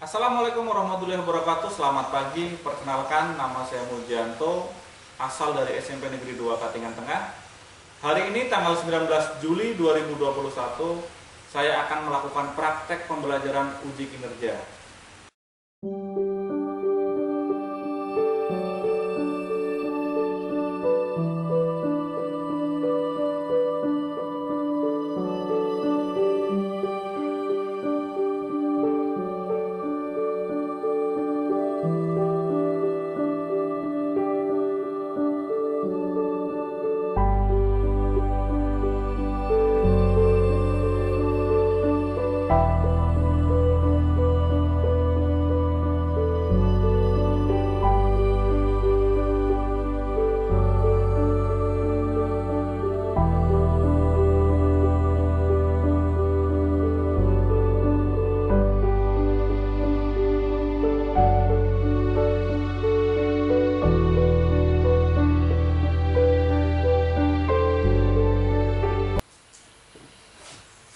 Assalamualaikum warahmatullahi wabarakatuh. Selamat pagi. Perkenalkan, nama saya Mujianto, asal dari SMP Negeri 2 Katingan Tengah. Hari ini tanggal 19 Juli 2021, saya akan melakukan praktek pembelajaran uji kinerja.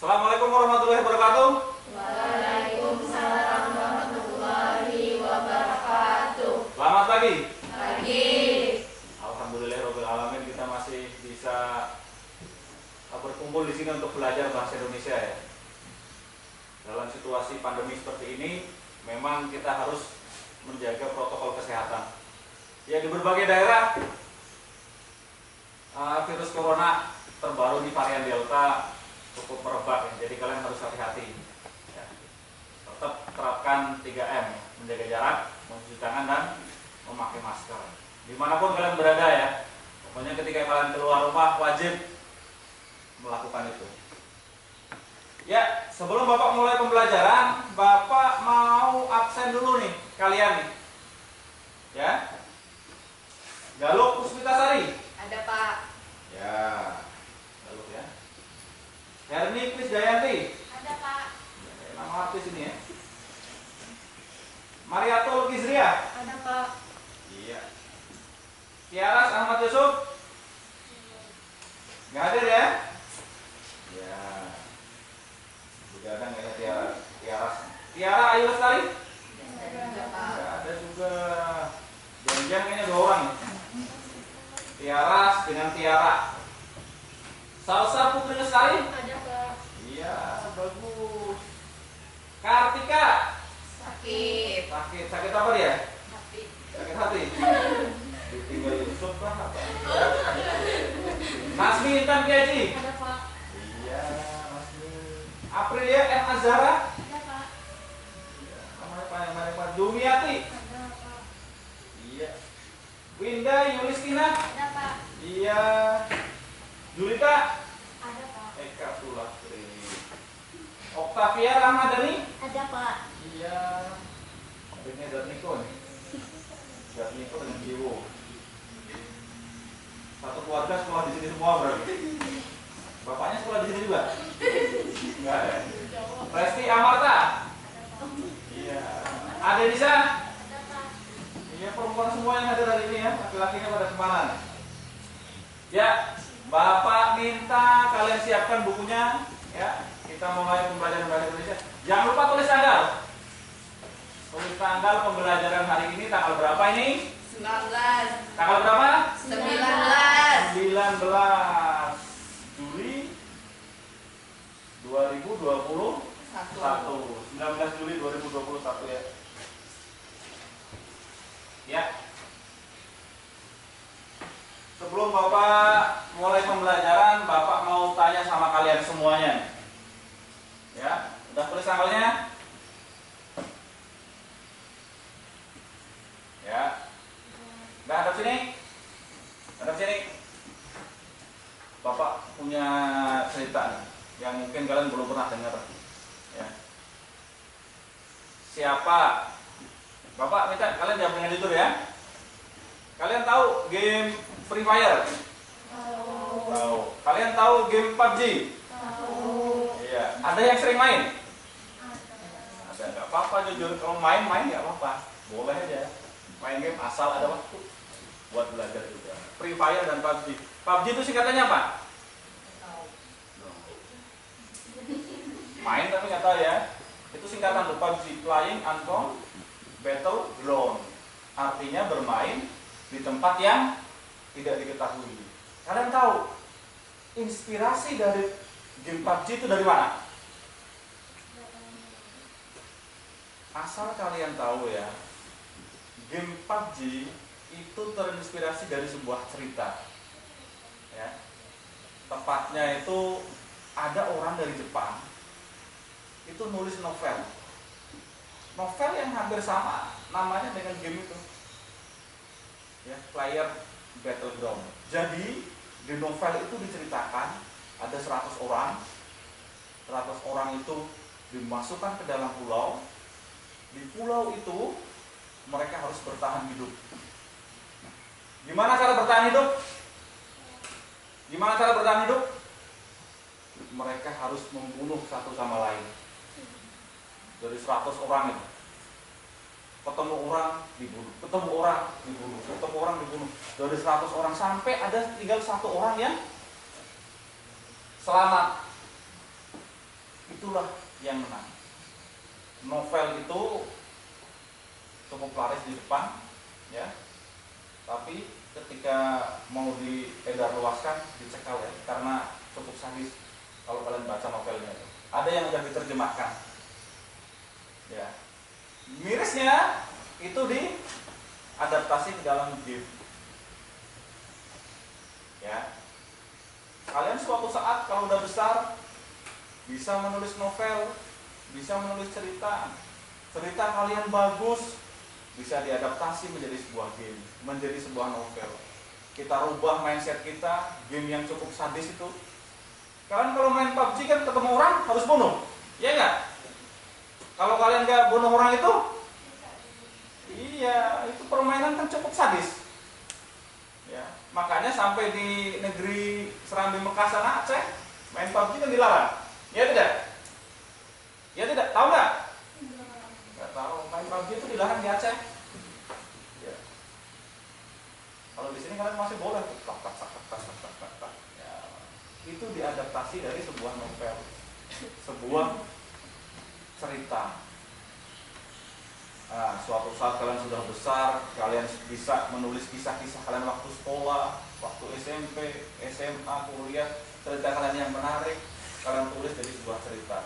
Assalamualaikum warahmatullahi wabarakatuh. Waalaikumsalam warahmatullahi wabarakatuh. Selamat pagi. Pagi. Alhamdulillahirabbil alamin, kita masih bisa berkumpul di sini untuk belajar bahasa Indonesia ya. Dalam situasi pandemi seperti ini, memang kita harus menjaga protokol kesehatan. Ya, di berbagai daerah virus corona terbaru di varian Delta cukup merebak ya, jadi kalian harus hati-hati ya. Tetap terapkan 3M, menjaga jarak, mencuci tangan, dan memakai masker dimanapun kalian berada ya. Pokoknya ketika kalian keluar rumah wajib melakukan itu ya. Sebelum Bapak mulai pembelajaran, Bapak mau absen dulu nih kalian nih ya. Galuk Puspitasari Ada Pak. ya. Galuk ya. Herni Krisdayanti, Ada Pak. nama artis ini ya. Mariatul Gizria, Ada Pak. iya. Tiaras Ahmad Yusuf, nggak hadir ya? Ya, begadang ya Tiaras. Tiara Ayu Lestari, Ada Pak. nggak ada juga. Jangan kayaknya 2 orang. Tiaras dengan Tiara. Salsa Putri Lestari, Ada Pak. iya, bagus. Kartika, Sakit. sakit apa dia? Tapi. Sakit hati. Ditinggal Yusuf lah apa? Nasmi Intan Kiaji. Ada Pak. Iya, Nasmi. Aprilia M Azhara. Ada Pak. Iya, namanya panjang Pak. Jumiati. Ada Pak. Iya. Winda Yulistina. Ada Pak. Iya. Julita. Ada Pak. Eka Sulastri. Octavia Ramadhani. Ada Pak. Iya. Adiknya Darniko nih. Darniko dengan Jiwo. Satu keluarga sekolah di sini semua berarti. Bapaknya sekolah di sini juga? Enggak ya. Resti Amarta. Iya. Ada Nisa. Ada Pak. Iya, perempuan semua yang hadir hari ini ya. Laki-lakinya pada kemana? Ya, Bapak minta kalian siapkan bukunya ya. Kita mulai pembelajaran bahasa Indonesia. Jangan lupa tulis tanggal. Tulis tanggal pembelajaran hari ini tanggal berapa ini? 19. Tanggal berapa? 19. 19 Juli 2021. 19 Juli 2021 ya. Ya. Sebelum Bapak mulai pembelajaran, Bapak mau tanya sama kalian semuanya. Ya, udah tulis tanggalnya? Ya. Nggak hadap sini? Hadap sini. Bapak punya cerita nih, yang mungkin kalian belum pernah dengar. Ya. Siapa? Bapak minta kalian jangan dengan jujur ya. Kalian tahu game Free Fire? Tahu. Kalian tahu game PUBG? Tahu. Iya. Ada yang sering main? Ada. Nggak apa-apa jujur. Kalau main nggak apa-apa. Boleh aja. Main game asal ada waktu buat belajar juga. Free Fire dan PUBG. PUBG itu singkatannya apa? Main tapi nggak tahu ya. Itu Itu singkatan tuh, PUBG, Playing Unknown Battleground. Artinya bermain di tempat yang tidak diketahui. Kalian tahu inspirasi dari game PUBG itu dari mana? Asal kalian tahu ya, game PUBG itu terinspirasi dari sebuah cerita. Ya. Tepatnya itu ada orang dari Jepang itu nulis novel. Novel yang hampir sama namanya dengan game itu. Ya, Player Battleground. Jadi di novel itu diceritakan ada 100 orang. 100 orang itu dimasukkan ke dalam pulau. Di pulau itu mereka harus bertahan hidup. Gimana cara bertahan hidup? Gimana cara bertahan hidup? Mereka harus membunuh satu sama lain. Dari 100 orang itu, ketemu orang dibunuh, ketemu orang dibunuh, ketemu orang dibunuh. Dari 100 orang sampai ada tinggal 1 orang yang selamat. Itulah yang menang. Novel itu cukup laris di Jepang, ya. Tapi ketika mau diedar luaskan dicekal ya, karena cukup sadis kalau kalian baca novelnya itu. Ada yang sudah diterjemahkan. Ya. Mirisnya itu diadaptasi ke dalam game. Ya. Kalian suatu saat kalau udah besar bisa menulis novel, bisa menulis cerita. Cerita kalian bagus, bisa diadaptasi menjadi sebuah game, menjadi sebuah novel. Kita rubah mindset kita, game yang cukup sadis itu. Kalian kalau main PUBG kan ketemu orang harus bunuh, iya nggak? Kalau kalian nggak bunuh orang itu, iya, itu permainan kan cukup sadis. Ya, makanya sampai di negeri Serambi Mekah sana Aceh, main PUBG kan dilarang. Ya tidak? Ya tidak? Tahu nggak? Nggak tahu. Main PUBG itu dilarang di Aceh. Ya. Kalau di sini kalian masih boleh. Ya. Itu diadaptasi dari sebuah novel, sebuah cerita. Nah, suatu saat kalian sudah besar, kalian bisa menulis kisah-kisah kalian waktu sekolah, waktu SMP, SMA, kuliah, cerita kalian yang menarik, kalian tulis jadi sebuah cerita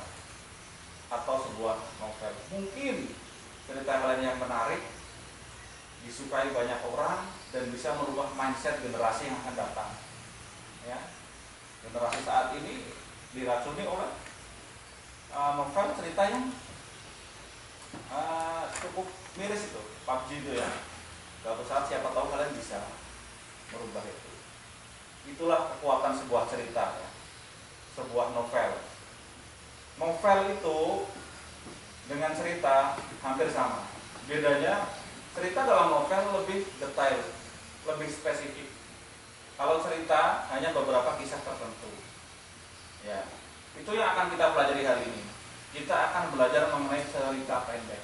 atau sebuah novel. Mungkin cerita kalian yang menarik disukai banyak orang dan bisa merubah mindset generasi yang akan datang. Ya, generasi saat ini diracuni oleh novel cerita yang cukup miris itu, PUBG itu ya. Suatu saat siapa tahu kalian bisa merubah itu. Itulah kekuatan sebuah cerita ya. Sebuah novel. Novel itu dengan cerita hampir sama. Bedanya cerita dalam novel lebih detail, lebih spesifik. Kalau cerita hanya beberapa kisah tertentu. Ya. Itu yang akan kita pelajari hari ini. Kita akan belajar mengenai cerita pendek.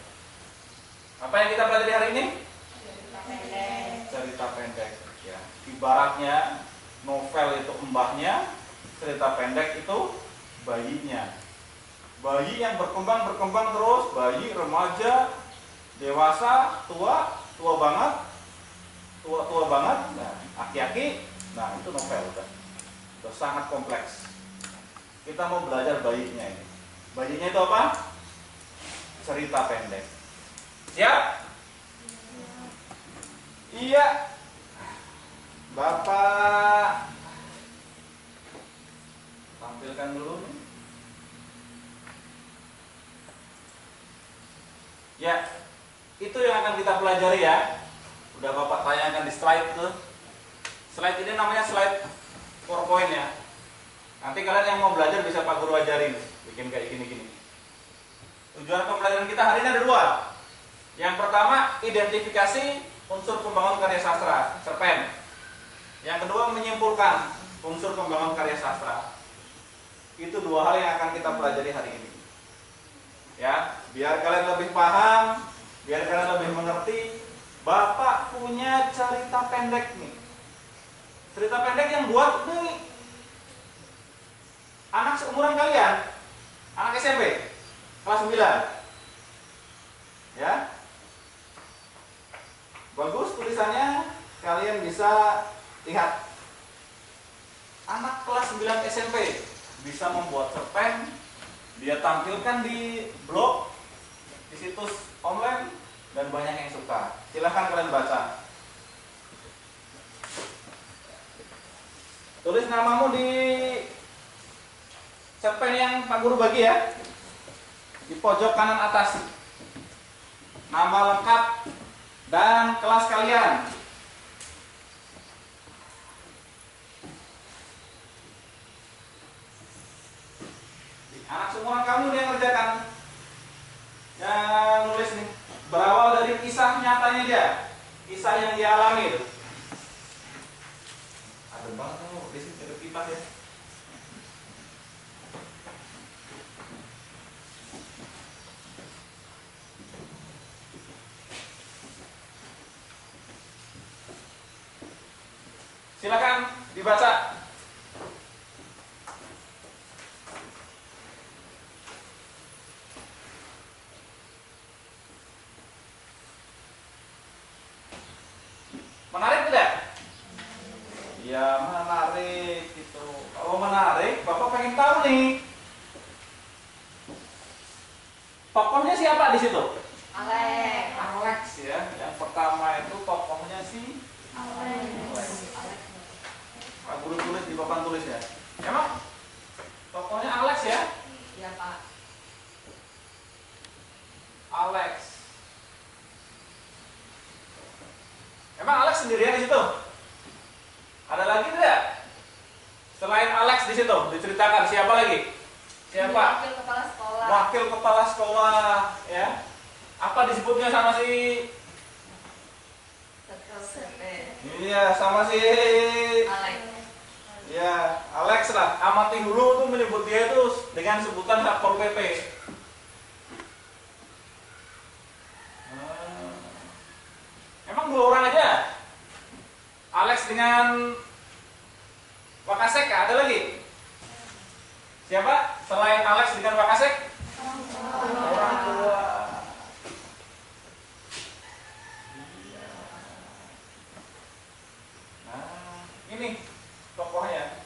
Apa yang kita pelajari hari ini? Cerita pendek. Cerita pendek. Ya. Ibaratnya novel itu embahnya, cerita pendek itu bayinya. Bayi yang berkembang terus, bayi, remaja, dewasa, tua banget, nah, aki-aki, nah itu novel udah sangat kompleks. Kita mau belajar bayinya ini. Bayinya itu apa? Cerita pendek. Siap? Iya. Bapak tampilkan dulu nih. Ya, itu yang akan kita pelajari ya. Udah Bapak tayangkan di slide tuh. Slide ini namanya slide PowerPoint ya. Nanti kalian yang mau belajar bisa Pak Guru ajarin bikin kayak gini-gini. Tujuan pembelajaran kita hari ini ada 2. Yang pertama, identifikasi unsur pembangun karya sastra, cerpen. Yang kedua, menyimpulkan unsur pembangun karya sastra. Itu 2 hal yang akan kita pelajari hari ini. Ya, biar kalian lebih paham, biar kalian lebih mengerti. Bapak punya cerita pendek nih. Cerita pendek yang buat nih anak seumuran kalian, anak SMP kelas 9. tulisannya kalian bisa lihat. Anak kelas 9 SMP bisa membuat cerpen, dia tampilkan di blog, di situs online, dan banyak yang suka. Silahkan kalian baca. Tulis namamu di cerpen yang Pak Guru bagi ya, di pojok kanan atas. Nama lengkap dan kelas kalian. Anak semua kamu nih yang ngerjakan. Yang nulis nih berawal dari kisah nyatanya dia, kisah yang dia alami itu. Adem banget kamu, di sini ada kipas ya. Silakan dibaca. Menarik tidak? Ya menarik gitu. Kalau menarik, Bapak pengen tahu nih. Tokohnya siapa di situ? Alex. Alex ya. Yang pertama itu tokohnya si Alex. Pak Guru tulis di papan tulis ya. Emang tokohnya Alex ya? Iya Pak. Alex. Emang Alex sendirian di situ? Ada lagi tidak? Selain Alex di situ, diceritakan siapa lagi? Siapa? Wakil kepala sekolah. Wakil kepala sekolah, ya. Apa disebutnya sama si? Iya, sama si. Alex. Ya, Alex lah. Amati dulu tuh menyebut dia itu dengan sebutan Satpol PP. Emang 2 orang aja? Alex dengan Wakasek ada lagi? Siapa? Selain Alex dengan Wakasek? Orang tua. Nah, ini tokohnya.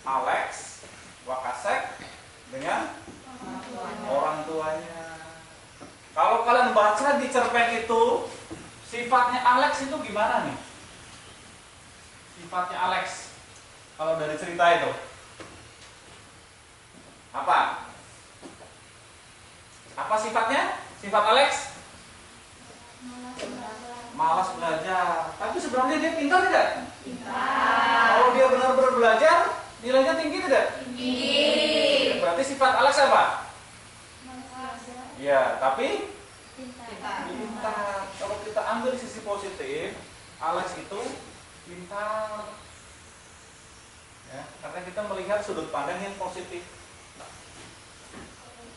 Alex, Wakasek dengan orang tuanya. Kalau kalian baca di cerpen itu, sifatnya Alex itu gimana nih? Sifatnya Alex kalau dari cerita itu apa? Apa sifatnya? Sifat Alex? Malas belajar. Tapi sebenarnya dia pintar tidak? Pintar. Kalau dia benar-benar belajar, nilainya tinggi tidak? Tinggi. Berarti sifat Alex apa? Ya, tapi Pintar. pintar. Kalau kita ambil sisi positif, Alex itu pintar. Ya, karena kita melihat sudut pandang yang positif.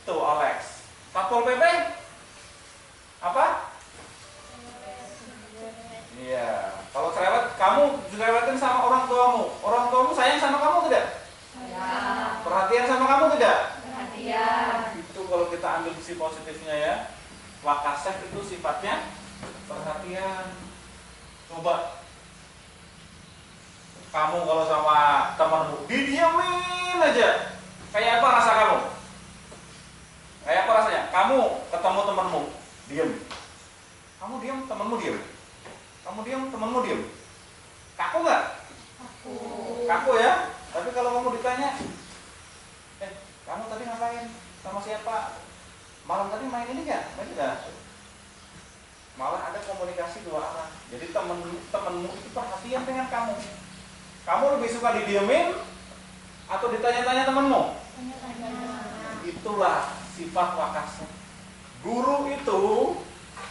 Tuh Alex. Satpol PP apa? Iya. Kalau cerewet, kamu dicerewetin sama orang tuamu. Orang tuamu sayang sama kamu tidak? Ya. Perhatian sama kamu tidak? Perhatian. Itu kalau kita ambil sisi positifnya ya. Wakasek itu sifatnya perhatian. Coba kamu kalau sama temanmu didiamin aja, kayak apa rasa kamu? Kayak apa rasanya? Kamu ketemu temanmu, diem. Kamu diem, temanmu diem. Kamu diem, temanmu diem. Kaku nggak? Aku. Kaku ya. Tapi kalau kamu ditanya, kamu tadi ngapain? Sama siapa? Malam tadi main ini nggak? Main nggak? Malah ada komunikasi 2 arah. Jadi temenmu itu perhatian dengan kamu. Kamu lebih suka didiemin atau ditanya-tanya temenmu? Itulah sifat Wakasek. Guru itu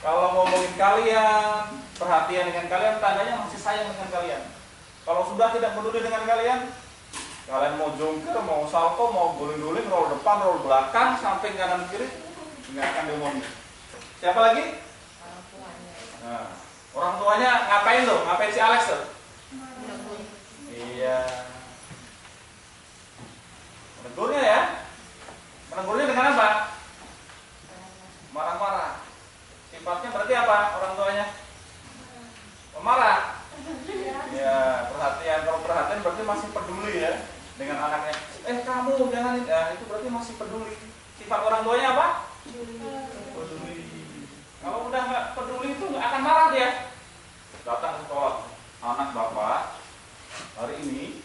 kalau ngomongin kalian, perhatian dengan kalian, tandanya masih sayang dengan kalian. Kalau sudah tidak peduli dengan kalian mau jungkir, mau salto, mau guling-guling, roll depan, roll belakang, samping kanan kiri, nggak akan diomongin. Siapa lagi? Orang tuanya. Nah, orang tuanya ngapain tuh? Ngapain si Alex tuh? Iya. Menegurnya ya. Menegurnya dengan apa? Marah-marah. Sifatnya berarti apa orang tuanya? berarti masih peduli ya dengan anaknya. Kamu jangan, ya itu berarti masih peduli. Sifat orang tuanya apa? Peduli. Kalau udah nggak peduli itu nggak akan marah dia. Datang ke sekolah, anak bapak hari ini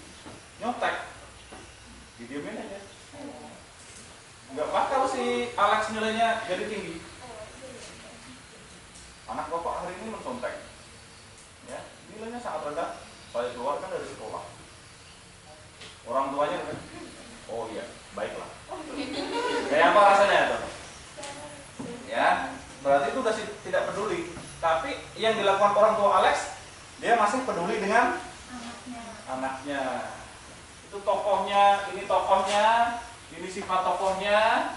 nyontek, didiemin aja. Nggak bakal si Alex nilainya jadi tinggi. Anak bapak hari ini mencontek, ya nilainya sangat rendah. Saya keluarkan dari sekolah. Orang tuanya kan, oh iya, baiklah. Kayak apa rasanya itu? Ya, berarti itu udah tidak peduli. Tapi yang dilakukan orang tua Alex, dia masih peduli dengan anaknya. Itu tokohnya, ini sifat tokohnya.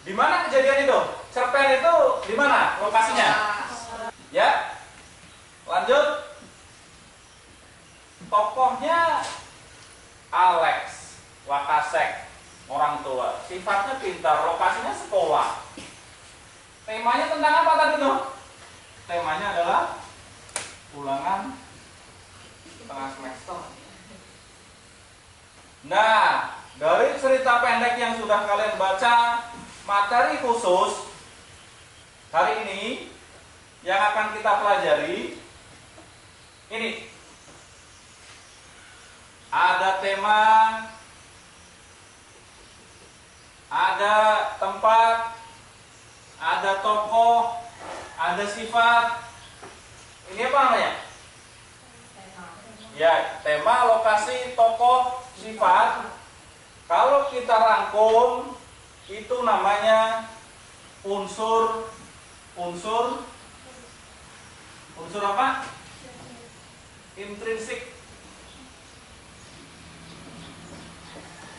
Di mana kejadian itu? Cerpen itu di mana lokasinya? Ya, lanjut. Tokohnya Alex Wakasek, orang tua. Sifatnya pintar, lokasinya sekolah. Temanya tentang apa tadi tuh? Temanya adalah ulangan tengah semester. Nah, dari cerita pendek yang sudah kalian baca, materi khusus hari ini yang akan kita pelajari ini. Ada tema, ada tempat, ada tokoh, ada sifat. Ini apa namanya? Ya, tema, lokasi, tokoh, sifat. Kalau kita rangkum, itu namanya unsur apa? Intrinsik.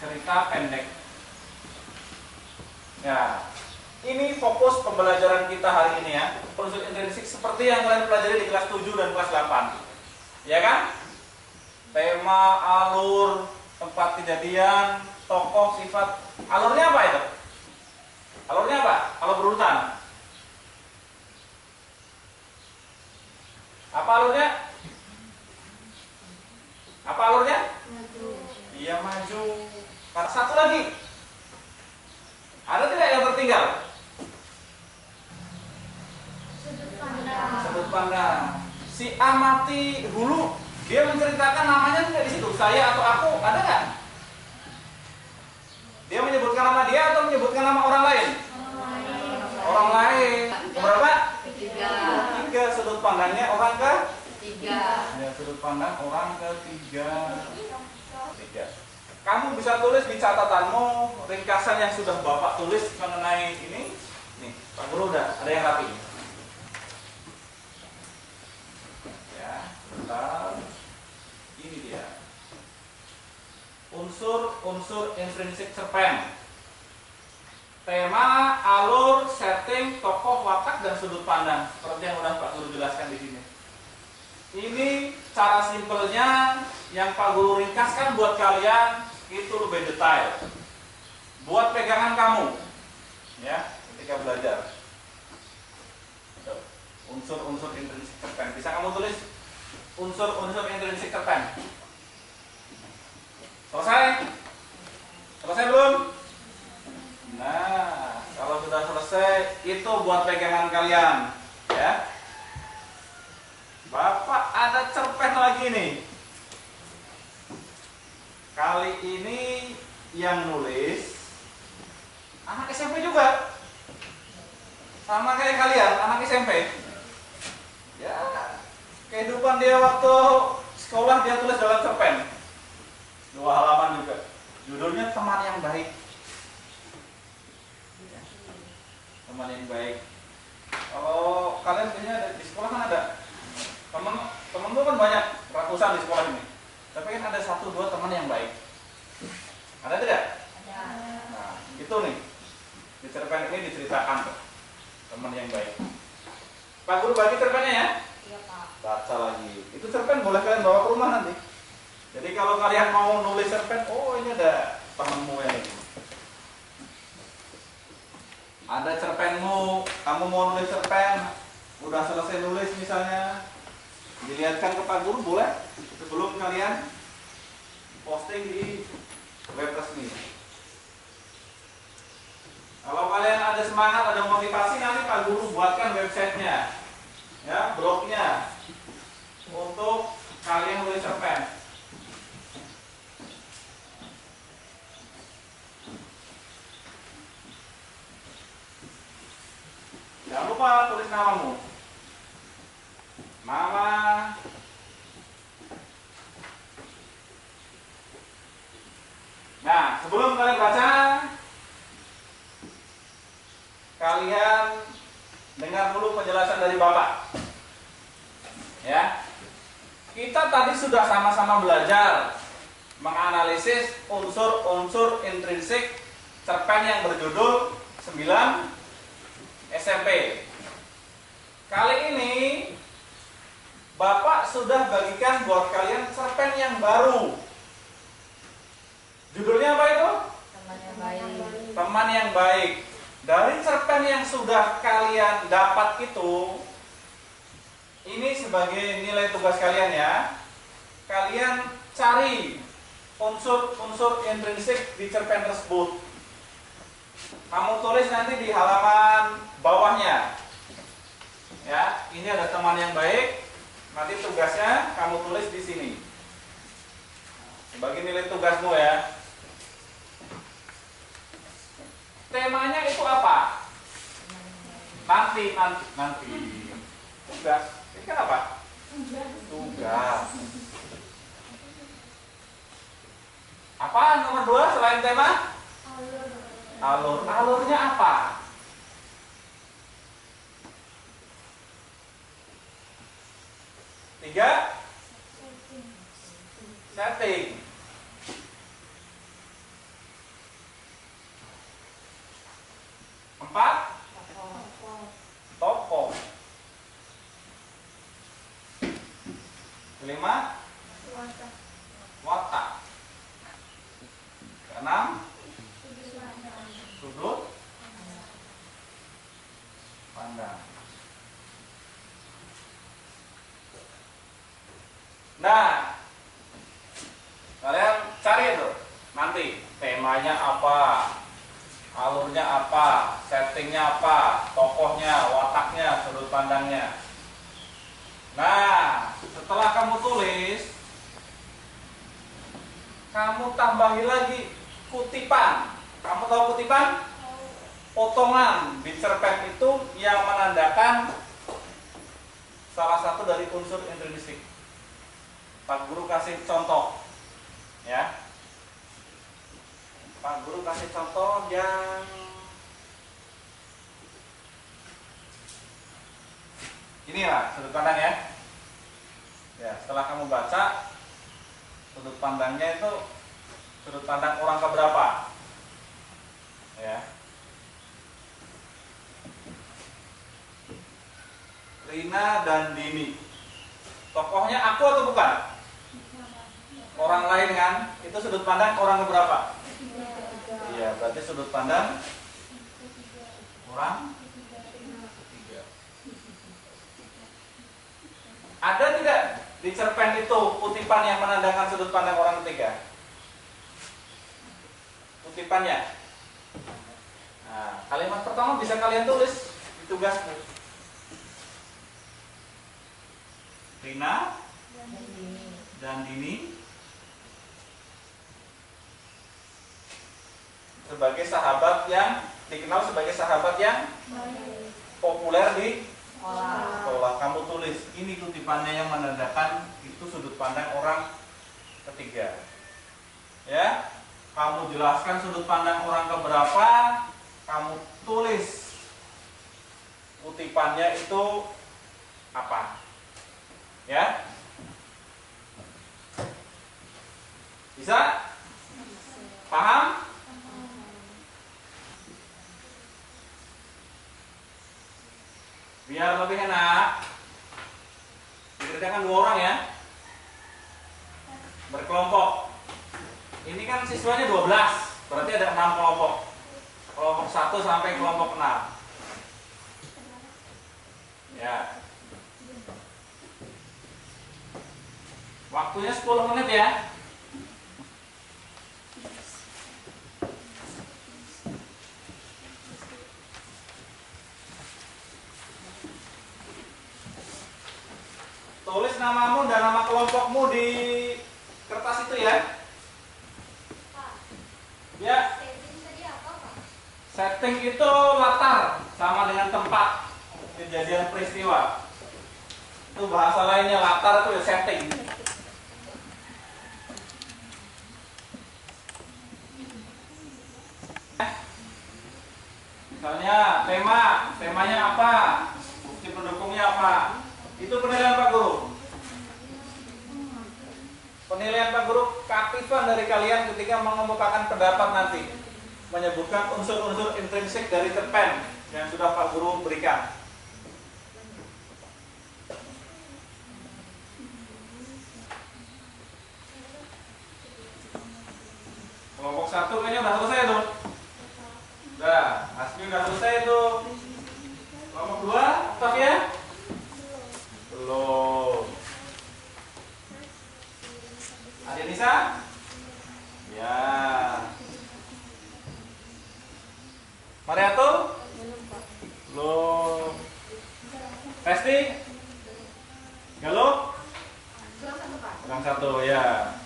Cerita pendek. Ya, ini fokus pembelajaran kita hari ini ya. Unsur intrinsik seperti yang kalian pelajari di kelas 7 dan kelas 8. Ya kan? Tema, alur, tempat kejadian, tokoh, sifat. Alurnya apa itu? Alurnya apa? Alur berurutan. Apa alurnya? Apa alurnya? Iya, maju. Satu lagi. Ada tidak yang tertinggal? Sudut pandang. Si amati hulu, dia menceritakan namanya tidak di situ. Saya atau aku, ada nggak? Dia menyebutkan nama dia atau menyebutkan nama orang lain? Orang lain. Berapa? 3. Sudut pandangnya orang ketiga. Ya, sudut pandang orang ketiga. 3. Kamu bisa tulis di catatanmu ringkasan yang sudah Bapak tulis mengenai ini. Nih, Pak Guru udah ada yang rapi. Ya, bentar. Ini dia. Unsur intrinsik cerpen. Tema, alur, setting, tokoh, watak, dan sudut pandang. Seperti yang udah Pak Guru jelaskan di sini. Ini cara simpelnya yang Pak Guru ringkaskan buat kalian itu lebih detail. Buat pegangan kamu, ya, ketika belajar. Unsur-unsur intrinsik cerpen. Bisa kamu tulis unsur-unsur intrinsik cerpen. Selesai? Selesai belum? Nah, kalau sudah selesai, itu buat pegangan kalian, ya. Bapak ada cerpen lagi nih. Kali ini yang nulis anak SMP juga. Sama kayak kalian, anak SMP. Ya, kehidupan dia waktu sekolah dia tulis dalam cerpen. 2 halaman juga. Judulnya Teman yang Baik. Teman yang baik. Kalau kalian punya di sekolah kan ada temen tuh kan banyak, ratusan di sekolah ini. Tapi kan ada 1-2 teman yang baik. Ada tidak? Ada. Nah, itu nih. Di cerpen ini diceritakan tuh. Teman yang baik. Pak Guru bagi cerpennya ya? Iya, Pak. Baca lagi. Itu cerpen boleh kalian bawa ke rumah nanti. Jadi kalau kalian mau nulis cerpen, oh ini ada temenmu yang ini. Ada cerpenmu, kamu mau nulis cerpen, udah selesai nulis misalnya, dilihatkan ke Pak Guru boleh sebelum kalian posting di web resmi. Kalau kalian ada semangat, ada motivasi, nanti Pak Guru buatkan websitenya, ya, blognya, untuk kalian tulis cerpen. Jangan lupa tulis namamu, nama, nah sebelum kalian baca, kalian dengar dulu penjelasan dari Bapak. Ya, kita tadi sudah sama-sama belajar menganalisis unsur-unsur intrinsik cerpen yang berjudul 9 SMP. Kali ini Bapak sudah bagikan buat kalian cerpen yang baru. Judulnya apa itu? Teman yang baik. Teman yang baik. Dari cerpen yang sudah kalian dapat itu, ini sebagai nilai tugas kalian ya. Kalian cari unsur-unsur intrinsik di cerpen tersebut. Kamu tulis nanti di halaman bawahnya. Ya, ini ada teman yang baik. Nanti tugasnya kamu tulis di sini. Sebagai nilai tugasmu ya. Temanya itu apa? Nanti. Tugas. Ini kan apa? Tugas. Apa nomor 2 selain tema? Alur. Alurnya apa? Tiga, setting. Empat, tokoh. Kelima, watak. Keenam, sudut pandang. Nah, kalian cari itu nanti temanya apa, alurnya apa, settingnya apa, tokohnya, wataknya, sudut pandangnya. Nah, setelah kamu tulis, kamu tambahi lagi kutipan. Kamu tahu kutipan? Potongan di cerpen itu yang menandakan salah satu dari unsur intrinsik. Pak Guru kasih contoh, ya. Pak Guru kasih contoh yang inilah sudut pandang ya. Ya, setelah kamu baca sudut pandangnya itu sudut pandang orang keberapa? Ya. Rina dan Dini. Tokohnya aku atau bukan? Orang lain kan? Itu sudut pandang orang keberapa? Iya, berarti sudut pandang orang ketiga. Ada tidak di cerpen itu kutipan yang menandakan sudut pandang orang ketiga? Kutipannya. Nah, kalimat pertama bisa kalian tulis di tugasmu. Rina dan Dini sebagai sahabat yang dikenal sebagai sahabat yang populer di sekolah. Kamu tulis ini kutipannya yang menandakan itu sudut pandang orang ketiga. Ya, kamu jelaskan sudut pandang orang keberapa, kamu tulis kutipannya itu apa. Ya, bisa? Paham? Biar lebih enak, dikerjakan 2 orang ya, berkelompok. Ini kan siswanya 12, berarti ada 6 kelompok. Kelompok 1 sampai kelompok 6. Ya. Waktunya 10 menit ya. namamu dan nama kelompokmu di kertas itu ya. Ya. Setting itu latar sama dengan tempat kejadian peristiwa. Itu bahasa lainnya latar itu ya setting. Misalnya temanya apa? Bukti pendukungnya apa? Itu penilaian Pak Guru. Penilaian Pak Guru keaktifan dari kalian ketika mengemukakan pendapat nanti, menyebutkan unsur-unsur intrinsik dari cerpen yang sudah Pak Guru berikan. Kelompok 1 kayaknya udah selesai tuh. Udah, Asmi udah selesai tuh. Kelompok 2, stop ya? Belum. Adik Nisa? Ya. Mariatul? Belum. Resti? Galuh? Kurang 1 ya.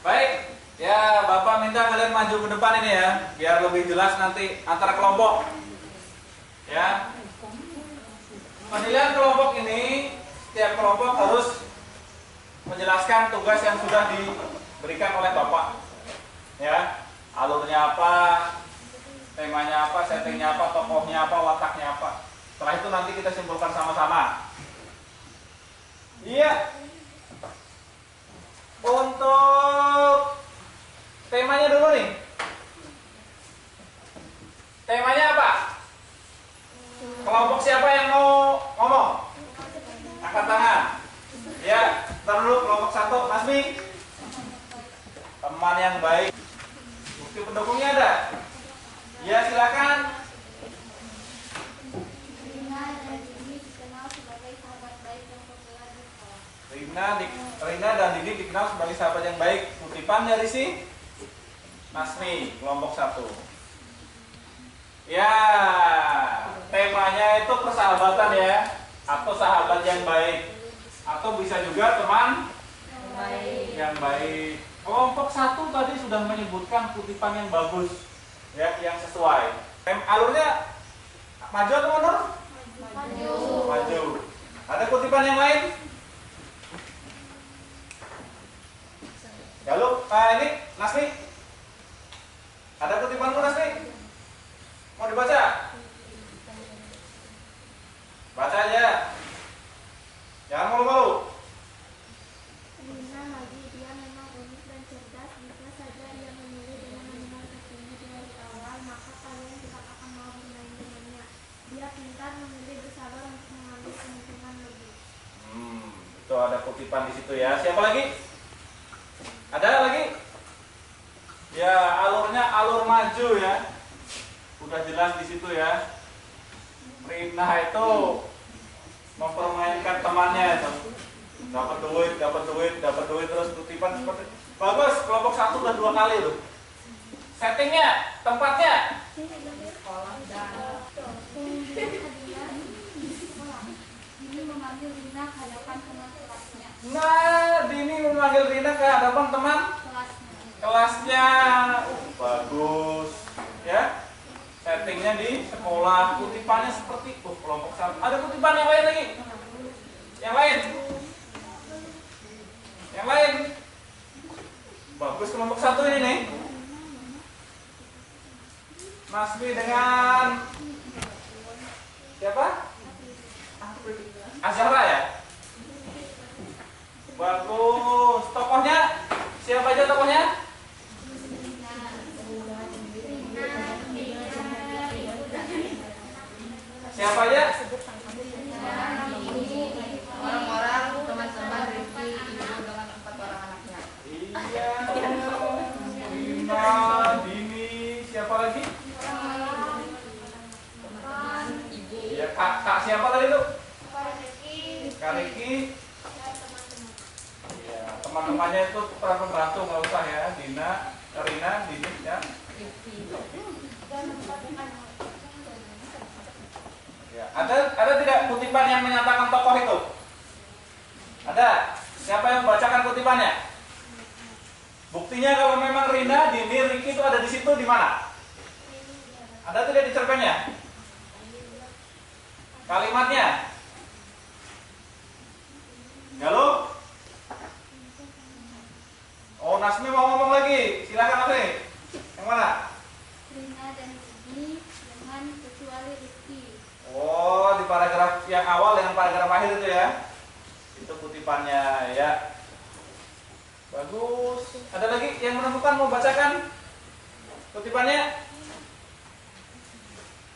Baik, ya Bapak minta kalian maju ke depan ini ya, biar lebih jelas nanti antara kelompok. Ya. Penilaian kelompok ini, setiap kelompok harus menjelaskan tugas yang sudah diberikan oleh Bapak. Ya, alurnya apa, temanya apa, settingnya apa, tokohnya apa, wataknya apa. Setelah itu nanti kita simpulkan sama-sama. Iya. Untuk temanya dulu nih. Temanya apa? Kelompok siapa yang mau ngomong? Angkat tangan. Ya, ntar dulu kelompok 1, Masmi. Teman yang baik. Bukti pendukungnya ada? Ya, silakan. Rina dan Didi dikenal sebagai sahabat yang baik. Kutipan dari si Masmi, kelompok 1. Ya, temanya itu persahabatan ya, atau sahabat yang baik, atau bisa juga teman yang baik. Kelompok 1 tadi sudah menyebutkan kutipan yang bagus, ya, yang sesuai. Alurnya maju atau mundur? Maju. Ada kutipan yang lain? Galuh, ini Nasmi. Ada kutipanmu Nasmi? Mau dibaca? Baca aja. Jangan malu-malu. Rina lagi dia memang unik dan cerdas. Jika saja ia memilih dengan menyukai dari awal, maka kalian tidak akan mau bermain dengannya. Dia pintar, memilih, bersabar untuk mengambil keuntungan lebih. Itu ada kutipan di situ ya. Siapa lagi? Ada lagi? Ya, alurnya alur maju ya. Udah jelas di situ ya. Rina itu mempermainkan temannya itu. Dapat duit terus kutipan seperti bagus. Kelompok 1 udah 2 kali tuh. Settingnya, tempatnya. Ini memanggil Rina ke hadapan teman kelasnya. Nah, Dini memanggil Rina ke hadapan teman kelasnya. Bagus ya. Settingnya di sekolah. Kutipannya seperti kelompok 1. Ada kutipan yang lain lagi? Yang lain? Bagus kelompok 1 ini nih. Masmi dengan siapa? Azhara ya? Bagus. Tokohnya? Siapa aja tokohnya? Siapa aja? Orang-orang teman-teman Rifki, ibu dengan 4 orang anaknya. Iya. Rina, Dini, siapa lagi? Ibu. Iya, Kak siapa tadi tuh? Kak Riki. dan teman-teman. Ya, teman-temannya itu peran pembantu nggak usah ya. Dina, Rina, Dini ya. Dan tempat anak. Ya, ada tidak kutipan yang menyatakan tokoh itu? Ada. Siapa yang membacakan kutipannya? Buktinya kalau memang Rina, Dini, Riki itu ada di situ di mana? Ada tidak di cerpennya? Kalimatnya? Halo? Oh, Nasmi mau ngomong lagi. Silakan Nasmi. Yang mana? Rina dan Dini dengan kecuali Rifki. Oh, di paragraf yang awal dengan paragraf akhir itu ya. Itu kutipannya ya. Bagus. Ada lagi yang menemukan mau bacakan kutipannya?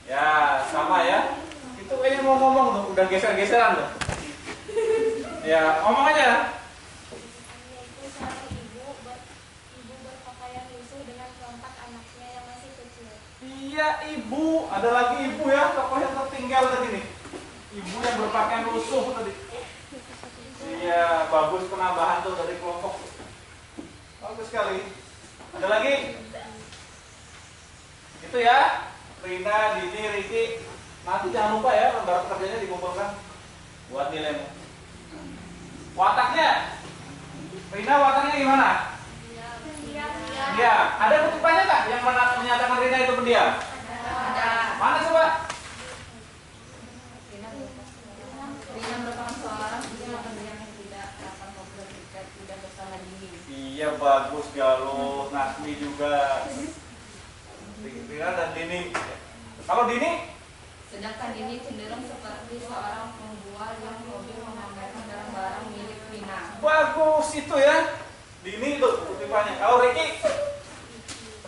Ya, sama ya. Itu kayaknya mau ngomong tuh, udah geser-geseran tuh. Ya, ngomong aja. Yaitu seorang ibu berpakaian lusuh dengan keempat anaknya yang masih kecil. Iya, ibu. Ada lagi ibu ya, tokoh yang tertinggal tadi nih. Ibu yang berpakaian lusuh tadi. Iya, bagus penambahan tuh dari kelompok. Bagus sekali. Ada lagi? Itu ya. Rina, Dini, Riki. Nanti jangan lupa ya lembar pekerjaannya dikumpulkan buat nilaimu. Wataknya? Rina wataknya gimana? Iya. Ada kutipannya nggak yang menyatakan Rina itu pendiam? Ada. Mana coba? Rina merupakan seorang siswa pendiam yang tidak dapat ngobrol dekat, tidak bersama Dini. Iya, bagus Galuh. Nasmi juga. Rina dan Dini. Kalau Dini? Sedangkan Dini cenderung seperti seorang pembual yang hobi memamerkan barang-barang milik Rina. Bagus itu ya. Dini itu kutipannya. Kalau Riki?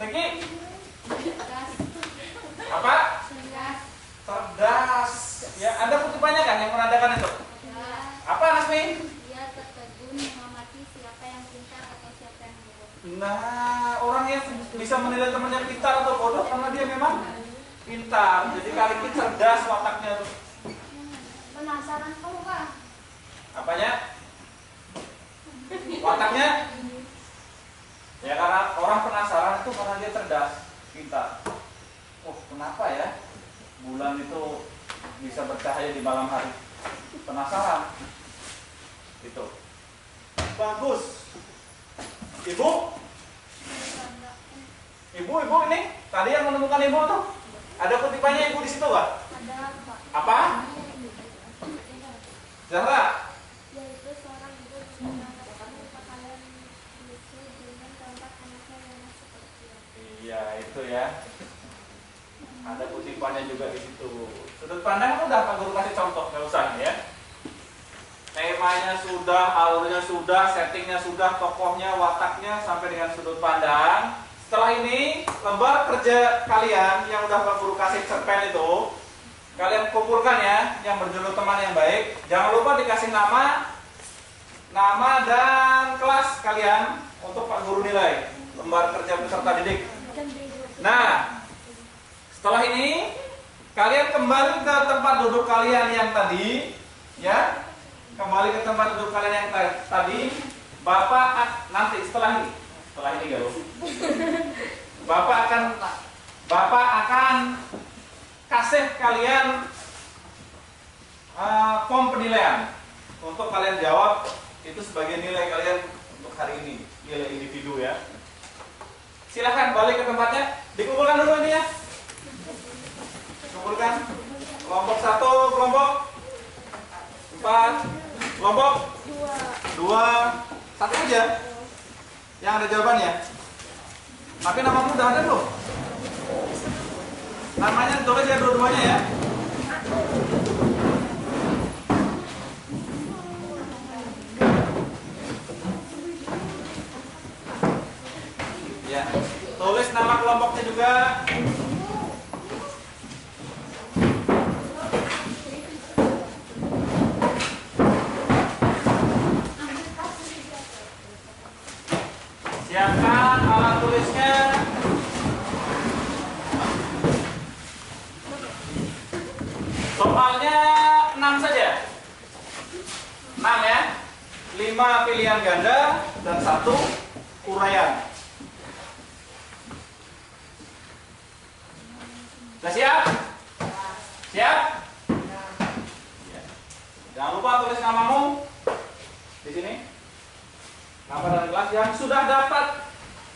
Riki? Apa? Cerdas. Ya, ada kutipannya kan yang menandakan itu? Apa Nasmi? Dia tertegun mengamati siapa yang pintar atau siapa yang bodoh. Nah, orang yang bisa menilai temannya pintar atau bodoh karena dia memang pintar. Jadi kali ini cerdas wataknya tuh. Penasaran kamu Kak? Apanya? Wataknya? Ya karena orang penasaran itu karena dia cerdas, pintar. Oh, kenapa ya bulan itu bisa bercahaya di malam hari? Penasaran. Itu. Bagus. Ibu? Ibu ini tadi yang menemukan ibu tuh. Ada kutipannya ibu di situ nggak? Ada Pak. Apa? Zahra? Yaitu seorang ibu menggunakan pakaian lusuh dengan keempat anaknya yang masih kecil. Iya, itu ya. Ada kutipannya juga di situ. Sudut pandang udah Pak Guru kasih contoh, nggak usah ya. Temanya sudah, alurnya sudah, settingnya sudah, tokohnya, wataknya, sampai dengan sudut pandang. Setelah ini, lembar kerja kalian yang udah Pak Guru kasih cerpen itu, kalian kumpulkan ya, yang berjudul teman yang baik. Jangan lupa dikasih nama dan kelas kalian untuk Pak Guru nilai. Lembar kerja peserta didik. Nah, setelah ini, kalian kembali ke tempat duduk kalian yang tadi, ya. Kembali ke tempat duduk kalian yang tadi. Bapak nanti setelah ini Galuh. Bapak akan kasih kalian form penilaian untuk kalian jawab itu sebagai nilai kalian untuk hari ini, nilai individu ya. Silahkan balik ke tempatnya, dikumpulkan dulu ini ya. Kumpulkan kelompok 1, kelompok 4, kelompok 2, 1 aja yang ada jawabannya. Tapi namamu udah ada belum? Namanya tulis ya dua-duanya ya. Ya, tulis nama kelompoknya juga. Siapkan alat tulisnya. Soalnya 6 saja. 6 ya. 5 pilihan ganda dan 1 uraian. Sudah siap? Siap? Ya. Jangan lupa tulis namamu di sini. Nama dan kelas. Yang sudah dapat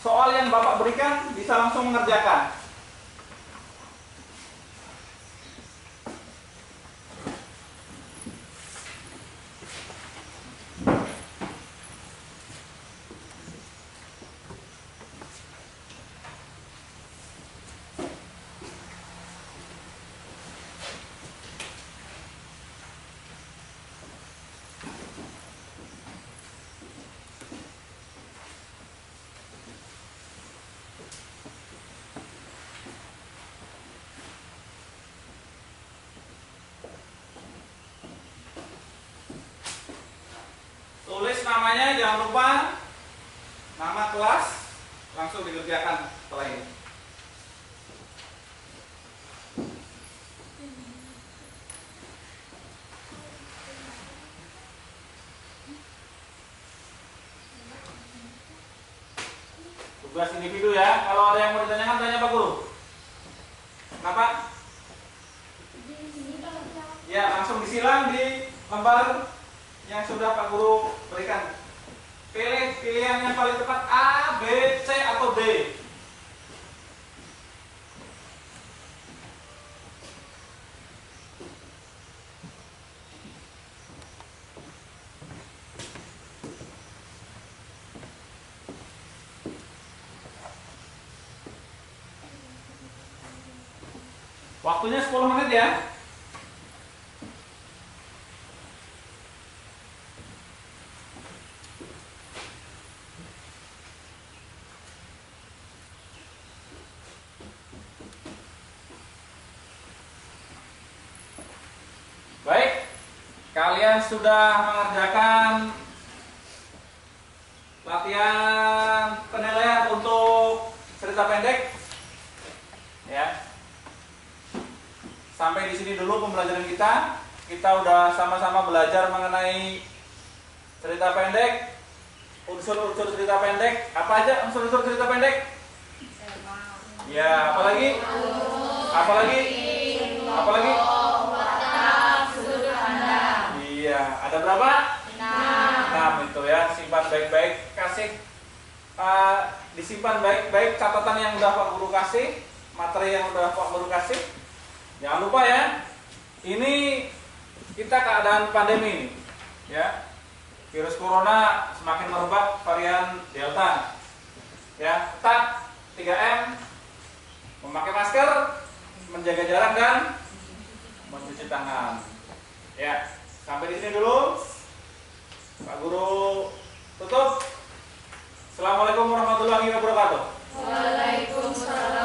soal yang Bapak berikan bisa langsung mengerjakan. Tulis namanya, jangan lupa nama kelas, langsung dikerjakan setelah ini. Tugas individu ya. Kalau ada yang mau ditanyakan, tanya Pak Guru. Kenapa? Ya, langsung disilang di lembar yang sudah Pak Guru berikan. Pilih pilihan yang paling tepat, A, B, C, atau D. Waktunya 10 menit ya. Baik, kalian sudah mengerjakan latihan penilaian untuk cerita pendek, ya. Sampai di sini dulu pembelajaran kita. Kita udah sama-sama belajar mengenai cerita pendek, unsur-unsur cerita pendek. Apa aja unsur-unsur cerita pendek? Ya, apalagi? Apalagi? Apalagi? Iya, ada berapa? 6 itu ya. Simpan baik-baik, kasih disimpan baik-baik catatan yang udah Pak Guru kasih, materi yang udah Pak Guru kasih. Jangan lupa ya. Ini kita keadaan pandemi ini, ya. Virus corona semakin merebak, varian Delta. Ya, tetap 3M, memakai masker, menjaga jarak dan mencuci tangan. Ya. Sampai di sini dulu. Pak Guru tutup. Assalamualaikum warahmatullahi wabarakatuh. Waalaikumsalam.